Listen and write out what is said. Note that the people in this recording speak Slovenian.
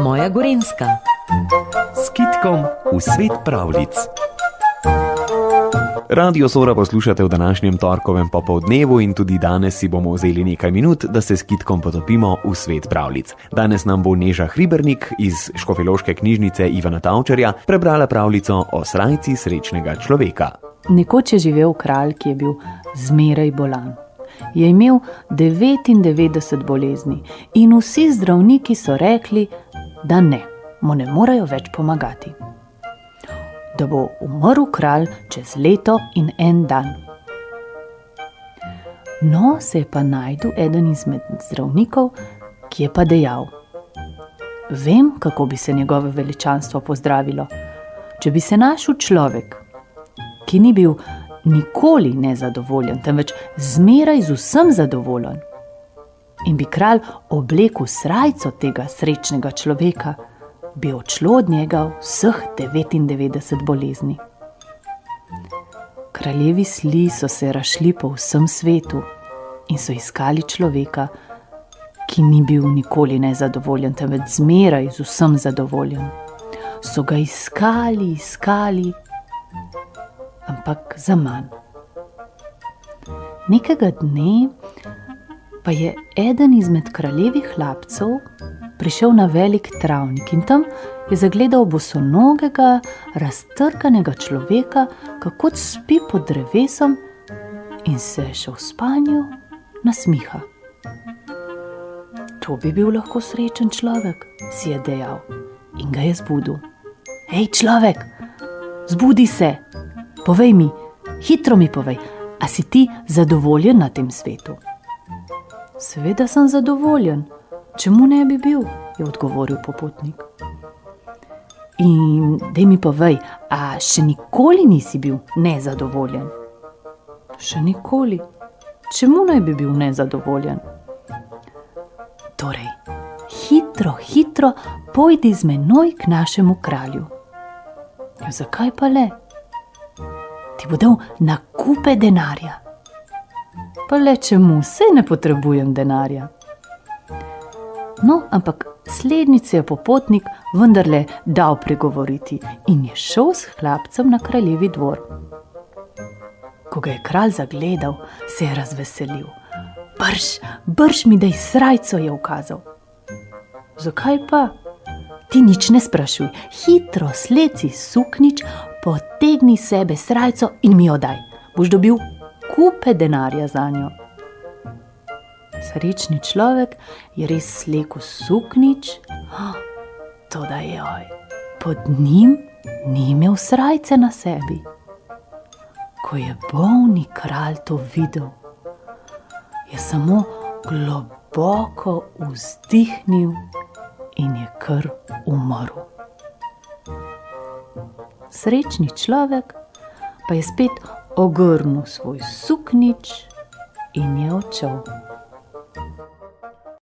Moja Gorenjska. S Kitkom v svet pravljic. Radio Sora poslušate v današnjem torkovem popoldnevu in tudi danes si bomo vzeli nekaj minut, da se s Kitkom potopimo v svet pravljic. Danes nam bo Neža Hribernik iz Škofjeloške knjižnice Ivana Tavčarja prebrala pravljico o srajci srečnega človeka. Nekoč je živel kralj, ki je bil zmeraj bolan. Je imel 99 bolezni in vsi zdravniki so rekli, da mu ne morejo več pomagati. Da bo umrl kralj čez leto in en dan. No, se je pa našel eden izmed zdravnikov, ki je pa dejal: vem, kako bi se njegovo veličanstvo pozdravilo, če bi se našel človek, ki ni bil nikoli nezadovoljen, temveč zmeraj z vsem zadovoljen. In bi kralj oblekel srajco tega srečnega človeka, bi odšlo od njega vseh 99 bolezni. Kraljevi sli so se razšli po vsem svetu in so iskali človeka, ki ni bil nikoli nezadovoljen, temveč zmeraj z vsem zadovoljen. So ga iskali, ampak zaman. Nekega dne pa je eden izmed kraljevih hlapcev prišel na velik travnik in tam je zagledal bosonogega, raztrganega človeka, kako spi pod drevesom in se še v spanju nasmiha. To bi bil lahko srečen človek, si je dejal in ga je zbudil. Hej, človek, zbudi se, povej mi, hitro mi povej, a si ti zadovoljen na tem svetu? Seveda sem zadovoljen. Čemu ne bi bil, je odgovoril popotnik. In daj mi povej, a še nikoli nisi bil nezadovoljen? Še nikoli. Čemu naj bi bil nezadovoljen? Torej, hitro pojdi z menoj k našemu kralju. Ja, zakaj pa le? Ti bo dal na kupe denarja. Pa le čemu, saj ne potrebujem denarja. No, ampak slednjici je popotnik vendarle dal pregovoriti in je šel s hlapcem na kraljevi dvor. Ko ga je kralj zagledal, se je razveselil. Brž mi daj srajco, je ukazal. Zakaj pa? Ti nič ne sprašuj, hitro sleci suknič, potegni sebe srajco in mi jo daj. Boš dobil kupe denarja zanjo. Srečni človek je res slekel suknič, toda pod njim ni imel srajce na sebi. Ko je bolni kralj to videl, je samo globoko vzdihnil in je kar umrl. Srečni človek pa je spet ogrnil svoj suknič in je odšel.